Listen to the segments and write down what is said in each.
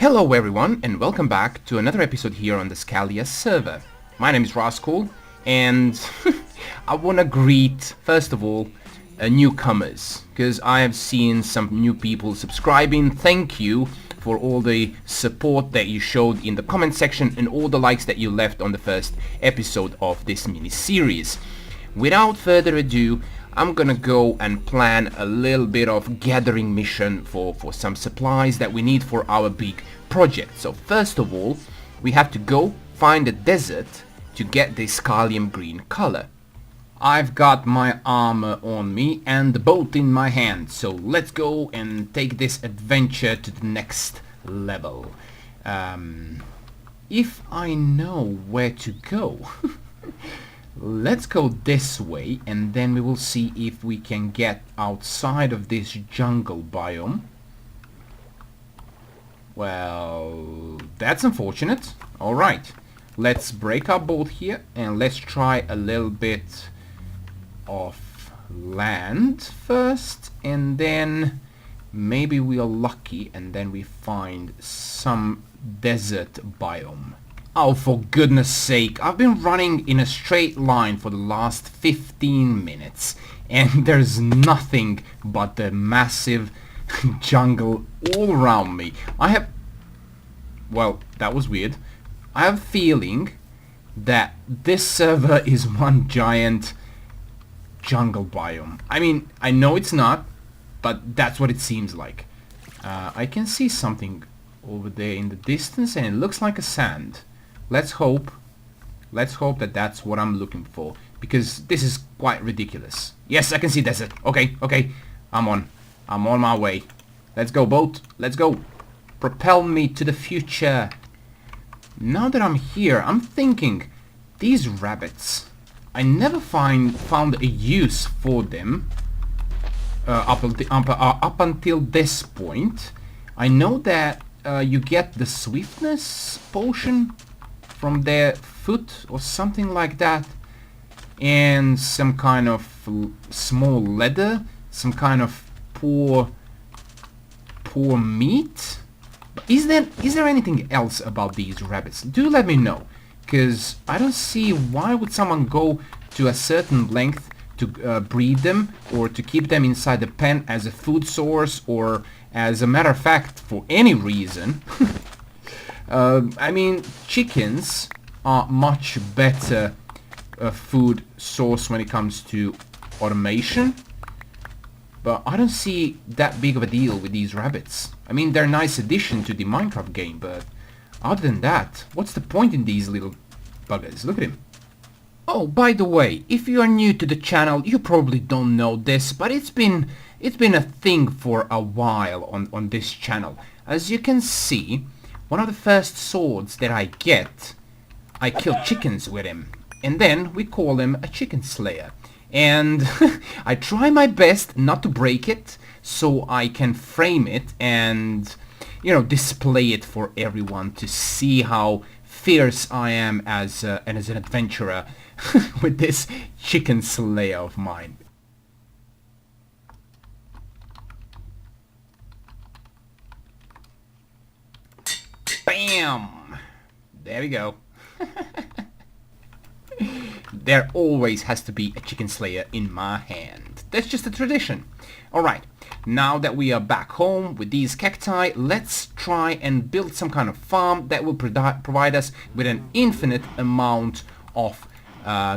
Hello everyone and welcome back to another episode here on the Iskallia server. My name is Raskhol and I want to greet first of all newcomers because I have seen some new people subscribing. Thank you for all the support that you showed in the comment section and all the likes that you left on the first episode of this mini-series. Without further ado, I'm gonna go and plan a little bit of gathering mission for some supplies that we need for our big project. So first of all, we have to go find a desert to get the Iskallian green color. I've got my armor on me and the boat in my hand, so let's go and take this adventure to the next level. If I know where to go. Let's go this way and then we will see if we can get outside of this jungle biome. Well, that's unfortunate. Alright, let's break our boat here and let's try a little bit of land first, and then maybe we are lucky and then we find some desert biome. Oh, for goodness sake, I've been running in a straight line for the last 15 minutes and there's nothing but the massive jungle all around me. Well, that was weird. I have a feeling that this server is one giant jungle biome. I mean, I know it's not, but that's what it seems like. I can see something over there in the distance and it looks like a sand. Let's hope that that's what I'm looking for, because this is quite ridiculous. Yes, I can see desert. Okay, I'm on my way. Let's go, boat. Let's go. Propel me to the future. Now that I'm here, I'm thinking, these rabbits, I never found a use for them up until this point. I know that you get the swiftness potion from their foot or something like that, and some kind of small leather, some kind of poor meat. But is there anything else about these rabbits? Do let me know, because I don't see why would someone go to a certain length to breed them or to keep them inside the pen as a food source, or as a matter of fact for any reason. I mean, chickens are much better food source when it comes to automation, but I don't see that big of a deal with these rabbits. I mean, they're a nice addition to the Minecraft game, but other than that, what's the point in these little buggers? Look at him. Oh, by the way, if you are new to the channel, you probably don't know this, but it's been a thing for a while on this channel. As you can see, one of the first swords that I get, I kill chickens with him, and then we call him a chicken slayer. And I try my best not to break it, so I can frame it and, you know, display it for everyone to see how fierce I am as an adventurer with this chicken slayer of mine. Bam! There we go. There always has to be a chicken slayer in my hand. That's just a tradition. Alright, now that we are back home with these cacti, let's try and build some kind of farm that will provide us with an infinite amount of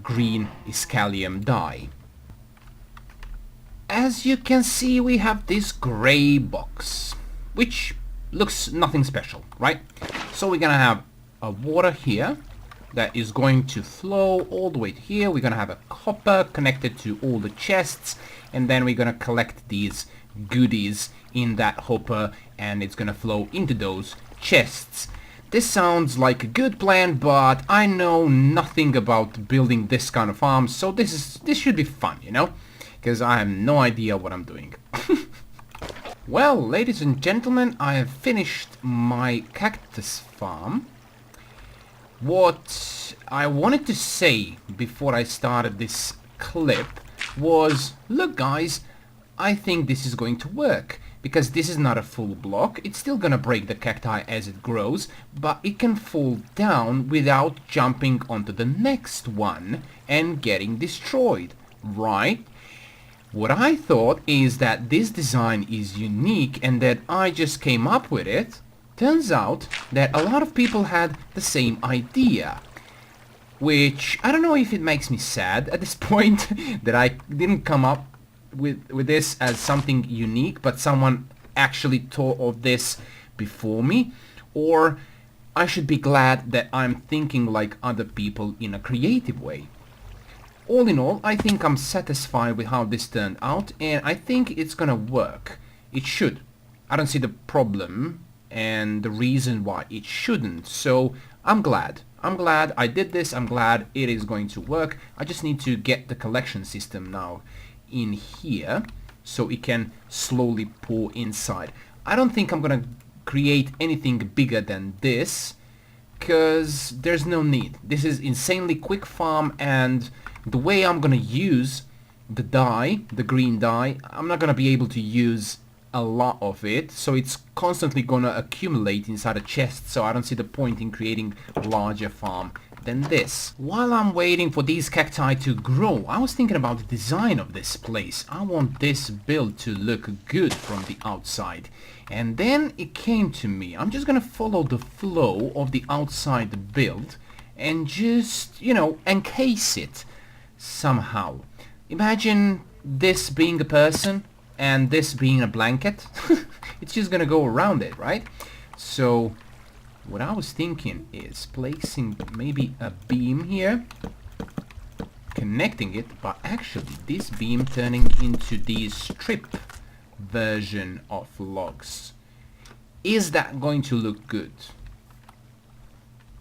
green Iskallium dye. As you can see, we have this grey box, which looks nothing special, right? So we're gonna have a water here that is going to flow all the way to here. We're gonna have a copper connected to all the chests, and then we're gonna collect these goodies in that hopper, and it's gonna flow into those chests. This sounds like a good plan, but I know nothing about building this kind of farm, so this should be fun, you know? Because I have no idea what I'm doing. Well, ladies and gentlemen, I have finished my cactus farm. What I wanted to say before I started this clip was, look guys, I think this is going to work. because this is not a full block. It's still gonna break the cacti as it grows, but it can fall down without jumping onto the next one and getting destroyed, right? What I thought is that this design is unique and that I just came up with it. Turns out that a lot of people had the same idea, which I don't know if it makes me sad at this point that I didn't come up with this as something unique, but someone actually thought of this before me, or I should be glad that I'm thinking like other people in a creative way. All in all, I think I'm satisfied with how this turned out, and I think it's gonna work. It should. I don't see the problem and the reason why it shouldn't, so I'm glad. I'm glad I did this, I'm glad it is going to work. I just need to get the collection system now in here so it can slowly pour inside. I don't think I'm gonna create anything bigger than this, because there's no need. This is insanely quick farm, and the way I'm gonna use the dye, the green dye, I'm not gonna be able to use a lot of it, so it's constantly gonna accumulate inside a chest, so I don't see the point in creating a larger farm than this. While I'm waiting for these cacti to grow, I was thinking about the design of this place. I want this build to look good from the outside. And then it came to me, I'm just gonna follow the flow of the outside build and just, you know, encase it somehow. Imagine this being a person and this being a blanket. It's just gonna go around it, right? So what I was thinking is placing maybe a beam here, connecting it, but actually this beam turning into the strip version of logs. Is that going to look good?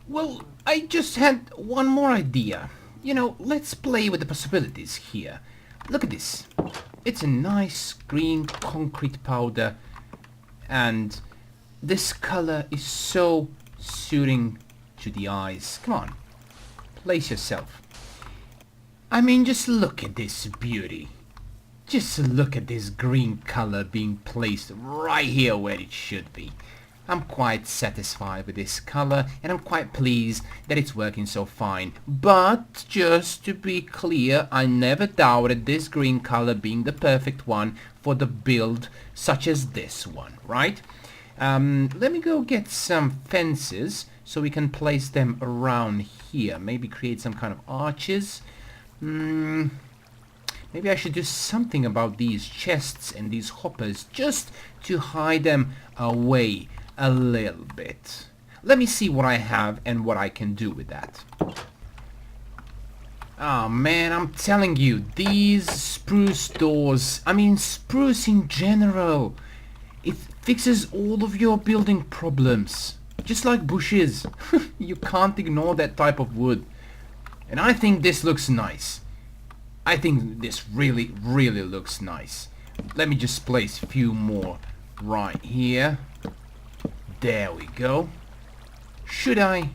Well, I just had one more idea. You know, let's play with the possibilities here. Look at this. It's a nice green concrete powder, and this color is so suiting to the eyes. Come on, place yourself. I mean, just look at this beauty. Just look at this green color being placed right here where it should be. I'm quite satisfied with this color, and I'm quite pleased that it's working so fine. But just to be clear, I never doubted this green color being the perfect one for the build such as this one, right? Let me go get some fences so we can place them around here. Maybe create some kind of arches. Maybe I should do something about these chests and these hoppers just to hide them away a little bit. Let me see what I have and what I can do with that. Oh man, I'm telling you, these spruce doors, I mean spruce in general, it fixes all of your building problems. Just like bushes. You can't ignore that type of wood. And I think this looks nice. I think this really, really looks nice. Let me just place a few more right here. There we go. Should I?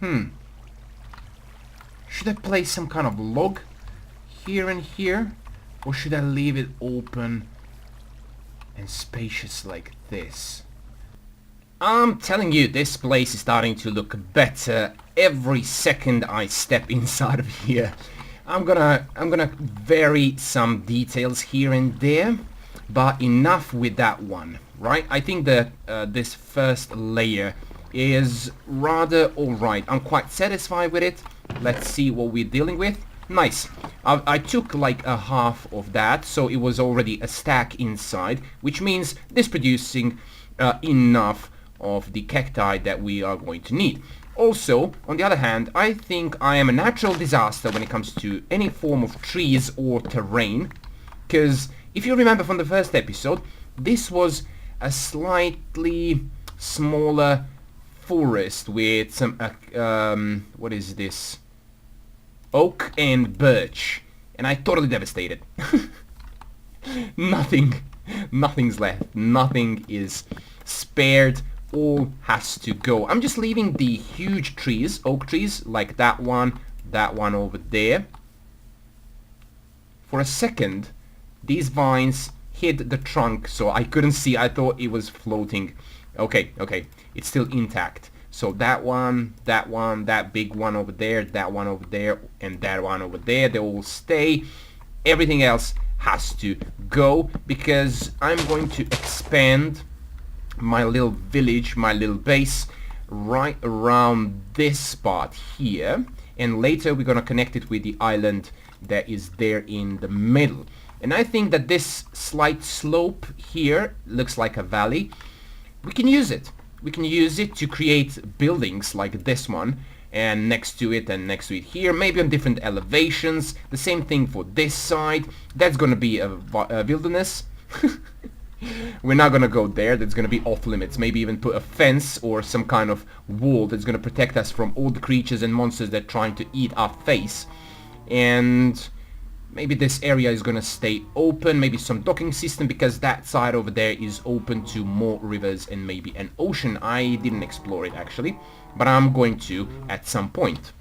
Should I place some kind of log here and here? Or should I leave it open and spacious like this? I'm telling you, this place is starting to look better every second I step inside of here. I'm gonna vary some details here and there, but enough with that one, right? I think that this first layer is rather alright. I'm quite satisfied with it. Let's see what we're dealing with. Nice. I took like a half of that, so it was already a stack inside, which means this producing enough of the cacti that we are going to need. Also, on the other hand, I think I am a natural disaster when it comes to any form of trees or terrain, because if you remember from the first episode, this was a slightly smaller forest with some, what is this? Oak and birch, and I totally devastated. Nothing's left, nothing is spared. All has to go. I'm just leaving the huge trees, oak trees, like that one over there. For a second, these vines hid the trunk, so I couldn't see. I thought it was floating. Okay, okay, it's still intact. So that one, that big one over there, that one over there, and that one over there, they all stay. Everything else has to go because I'm going to expand my little village, my little base right around this spot here, and later we're gonna connect it with the island that is there in the middle. And I think that this slight slope here looks like a valley. We can use it. We can use it to create buildings like this one, and next to it and next to it here, maybe on different elevations. The same thing for this side. That's gonna be a wilderness. We're not gonna go there. That's gonna be off limits. Maybe even put a fence or some kind of wall that's gonna protect us from all the creatures and monsters that are trying to eat our face. And maybe this area is gonna stay open. Maybe some docking system, because that side over there is open to more rivers and maybe an ocean. I didn't explore it actually, but I'm going to at some point.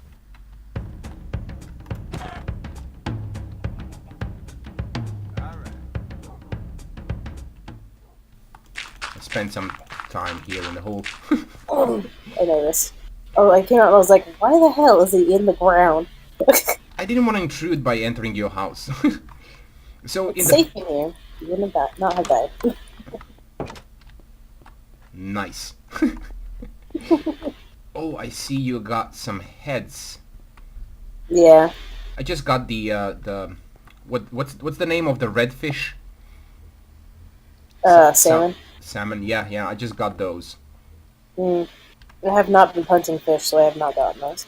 Spend some time here in the hole. Oh, I know this. Oh, I came out and I was like, why the hell is he in the ground? I didn't want to intrude by entering your house. So It's safe in here. You wouldn't have not have died. Nice. Oh, I see you got some heads. Yeah. I just got the what's the name of the redfish? Salmon. Salmon, yeah, I just got those. I have not been punching fish, so I have not gotten those.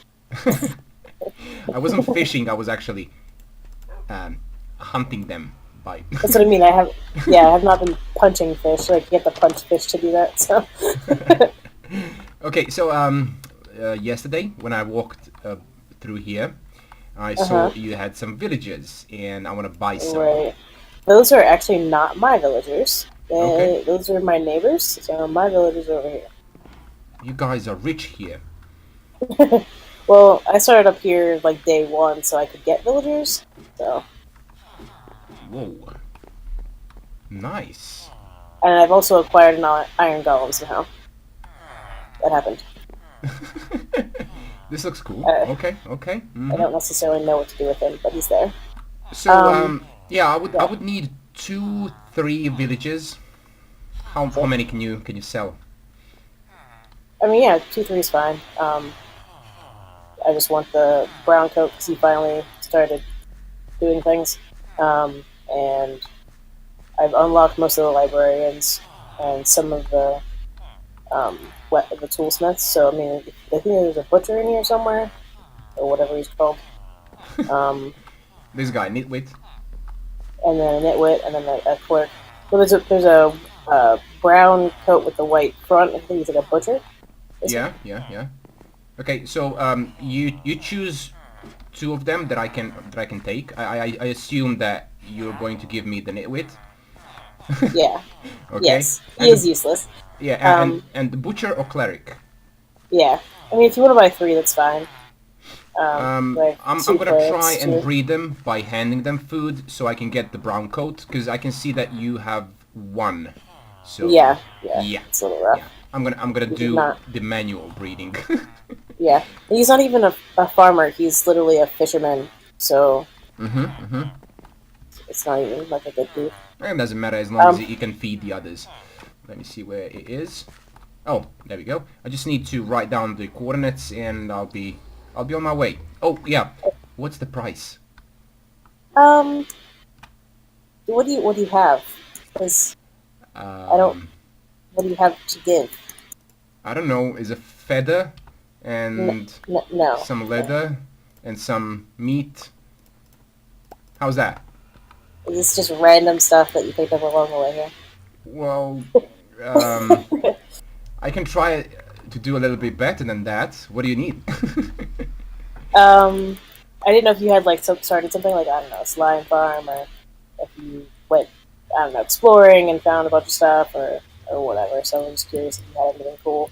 I wasn't fishing, I was actually hunting them by... That's what I mean, I have not been punching fish, like you have to punch fish to do that, so... Okay, so yesterday when I walked through here, I saw you had some villagers, and I want to buy some. Right. Those are actually not my villagers. Okay. Those are my neighbors, so my villagers are over here. You guys are rich here. Well, I started up here like day one, so I could get villagers. So. Whoa. Nice. And I've also acquired an iron golem somehow. That happened. This looks cool. Okay. I don't necessarily know what to do with him, but he's there. So yeah, I would need 2-3 villages. How many can you sell? I mean, yeah, 2-3 is fine. I just want the brown coat because he finally started doing things. And I've unlocked most of the librarians and some of the toolsmiths. So I mean, I think there's a butcher in here somewhere, or whatever he's called. This guy, Nitwit. And then a nitwit, and then a clerk. Well, there's a brown coat with the white front. I think he's like a butcher. Yeah. Okay, so you choose 2 of them that I can take. I assume that you're going to give me the nitwit. Yeah. Okay. Yes, he is useless. Yeah, and the butcher or cleric. Yeah, I mean, if you want to buy 3, that's fine. I'm gonna try and breed them by handing them food so I can get the brown coat, because I can see that you have 1. So yeah, it's a little rough. Yeah. I'm gonna do the manual breeding. Yeah, he's not even a farmer. He's literally a fisherman. So it's not even like a good dude. It doesn't matter as long as you can feed the others. Let me see where it is. Oh, there we go. I just need to write down the coordinates and I'll be on my way. Oh yeah. What's the price? What do you have? Because I don't. What do you have to give? I don't know. Is a feather and No. some leather and some meat. How's that? Is this just random stuff that you picked up along the way here? Well, I can try to do a little bit better than that. What do you need? I didn't know if you had like started something like, I don't know, a slime farm, or if you went, I don't know, exploring and found a bunch of stuff or whatever. So I'm just curious if you had anything cool.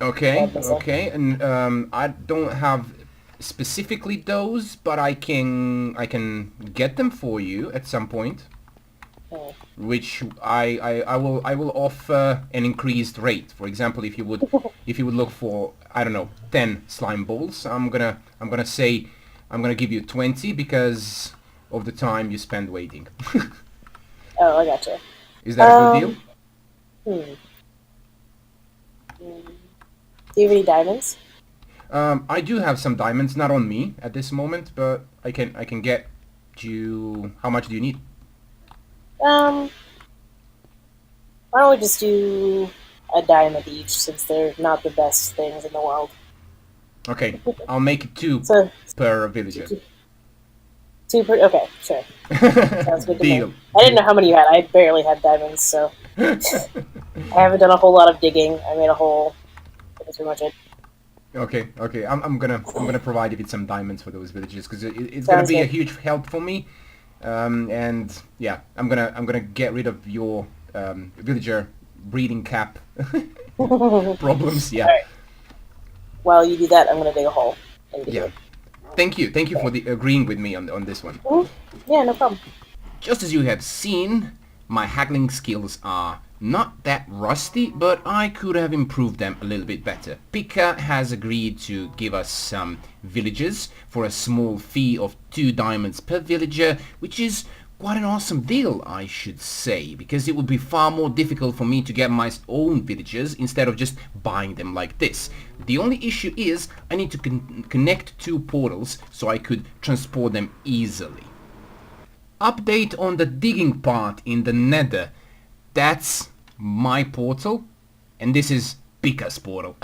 Okay, and I don't have specifically those, but I can get them for you at some point. Oh. which I will offer an increased rate. For example, if you would look for, I don't know, 10 slime balls, I'm gonna say I'm gonna give you 20 because of the time you spend waiting. Oh, I gotcha. Is that a good deal? Hmm. Do you have any diamonds? I do have some diamonds, not on me at this moment, but I can get you. How much do you need? Why don't we just do a diamond each, since they're not the best things in the world. Okay, I'll make it 2 So, per villager. okay, sure. Sounds good to me. Deal. I didn't know how many you had. I barely had diamonds, so I haven't done a whole lot of digging. I made a hole. That's pretty much it. Okay, okay. I'm gonna provide you with some diamonds for those villages because it's gonna Sounds be a good. huge help for me. And yeah, I'm gonna get rid of your villager breeding cap problems. Yeah, Alright. While you do that, I'm gonna dig a hole. And dig yeah. it. Thank you for agreeing with me on this one. Mhm. Yeah, no problem. Just as you have seen, my haggling skills are not that rusty, but I could have improved them a little bit better. Pika has agreed to give us some villages for a small fee of 2 diamonds per villager, which is quite an awesome deal, I should say, because it would be far more difficult for me to get my own villagers instead of just buying them like this. The only issue is I need to connect 2 portals so I could transport them easily. Update on the digging part in the nether. That's my portal, and this is Pika's portal.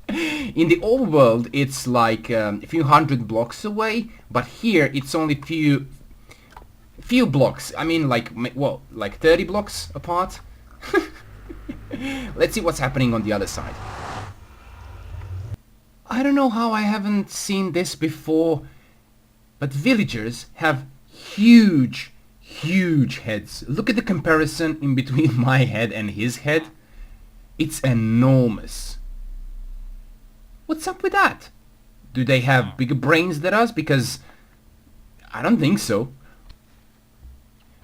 In the old world, it's like a few hundred blocks away, but here it's only few blocks. I mean, like, well, like 30 blocks apart. Let's see what's happening on the other side. I don't know how I haven't seen this before, but villagers have huge heads. Look at the comparison in between my head and his head. It's enormous. What's up with that? Do they have bigger brains than us? Because I don't think so.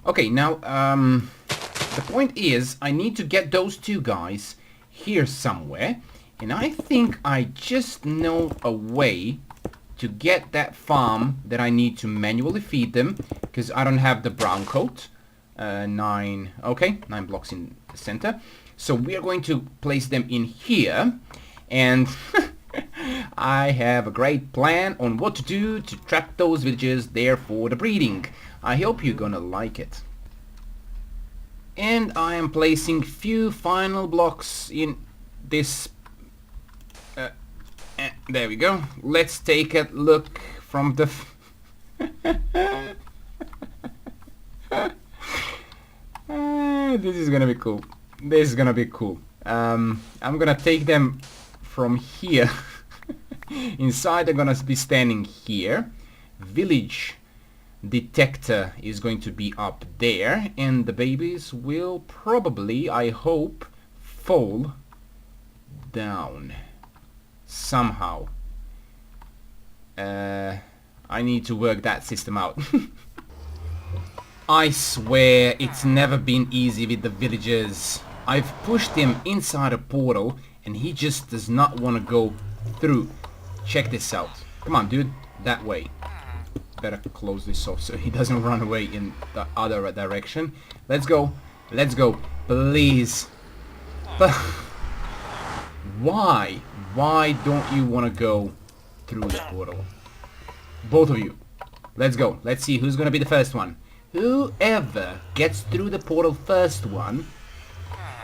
Okay, now the point is I need to get those 2 guys here somewhere, and I think I just know a way to get that farm that I need to manually feed them, because I don't have the brown coat. 9 blocks in the center. So we are going to place them in here, and I have a great plan on what to do to trap those villages there for the breeding. I hope you're gonna like it. And I am placing few final blocks in this. There we go. Let's take a look from the this is gonna be cool. This is gonna be cool. I'm gonna take them from here. Inside they're gonna be standing here. Village detector is going to be up there, and the babies will probably, I hope, fall down somehow. I need to work that system out. I swear it's never been easy with the villagers. I've pushed him inside a portal and he just does not want to go through. Check this out. Come on, dude. That way. Better close this off so he doesn't run away in the other direction. Let's go. Let's go. Please. But why? Why don't you want to go through the portal? Both of you. Let's go. Let's see who's going to be the first one. Whoever gets through the portal first one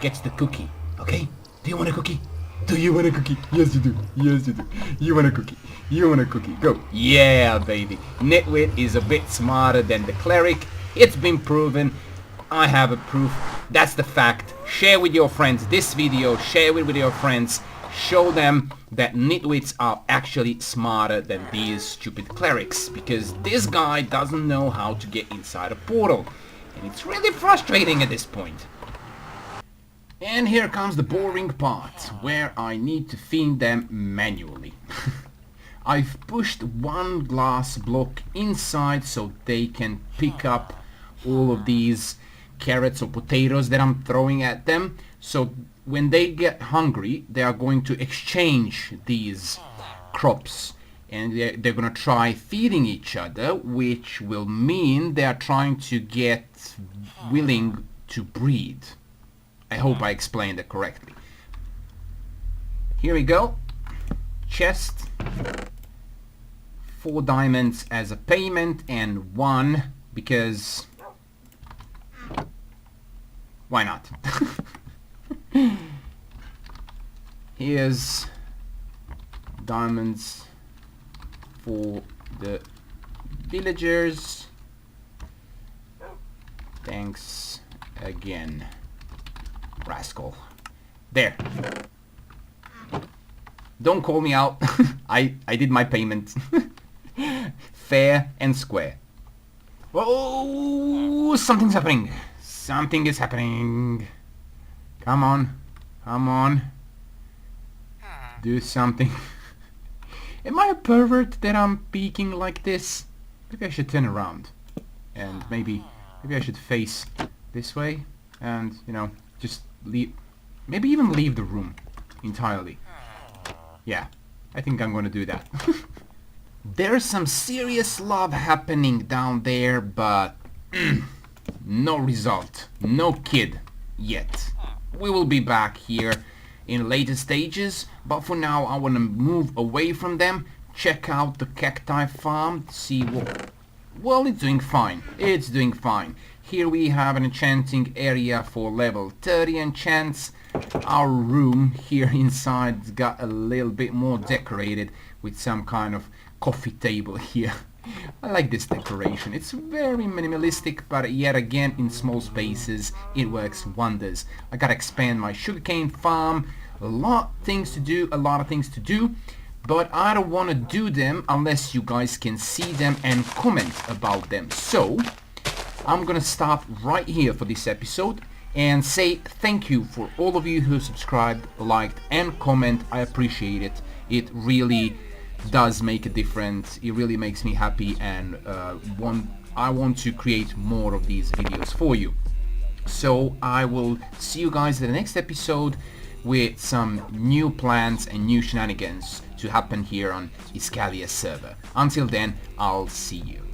gets the cookie. Okay? Do you want a cookie? Do you want a cookie? Yes you do. Yes you do. You want a cookie. You want a cookie. Go. Yeah, baby. Nitwit is a bit smarter than the cleric. It's been proven. I have a proof. That's the fact. Share with your friends this video. Share it with your friends. Show them that nitwits are actually smarter than these stupid clerics, because this guy doesn't know how to get inside a portal, and it's really frustrating at this point. And here comes the boring part, where I need to feed them manually. I've pushed one glass block inside so they can pick up all of these carrots or potatoes that I'm throwing at them. So when they get hungry, they are going to exchange these crops, and they're going to try feeding each other, which will mean they are trying to get willing to breed. I hope I explained it correctly. Here we go. Chest. 4 diamonds as a payment and 1 because why not? Here's diamonds for the villagers. Thanks again, Raskhol. There. Don't call me out. I did my payment. Fair and square. Oh, something's happening. Something is happening. Come on. Come on. Do something. Am I a pervert that I'm peeking like this? Maybe I should turn around. And maybe I should face this way. And, you know, just leave. Maybe even leave the room entirely. Yeah, I think I'm gonna do that. There's some serious love happening down there, but no result. No kid yet. We will be back here in later stages, but for now I want to move away from them, check out the cacti farm, see what... Well, it's doing fine. It's doing fine. Here we have an enchanting area for level 30 enchants. Our room here inside got a little bit more decorated with some kind of coffee table here. I like this decoration. It's very minimalistic, but yet again in small spaces it works wonders. I gotta expand my sugarcane farm. A lot of things to do, but I don't want to do them unless you guys can see them and comment about them. So I'm gonna stop right here for this episode and say thank you for all of you who subscribed, liked and comment. I appreciate it. It really does make a difference. It really makes me happy, and I want to create more of these videos for you. So I will see you guys in the next episode with some new plans and new shenanigans to happen here on Iskallia server. Until then, I'll see you.